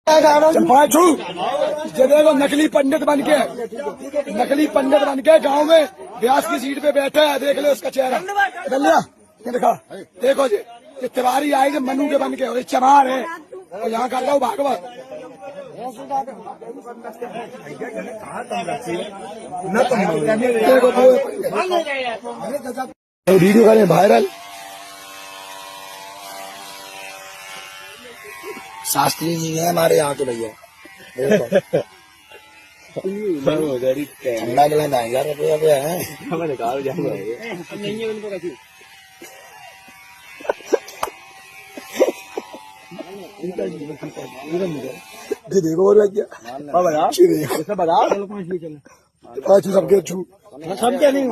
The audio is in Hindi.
पाँचू ये देखो नकली पंडित बन के गांव में व्यास की सीट पे बैठे है। देख लो उसका चेहरा बदल लिया। ये देखा देखो जी ये तिवारी आए जो मनु के बन के और ये चमार है और यहाँ कर रहा हूँ भागवत। वीडियो करें वायरल। शास्त्री नहीं है हमारे यहाँ तो भैया। ठंडा मिला 9,000 रुपया पे है। ये देखो और क्या पाँच सबके छू सबके नहीं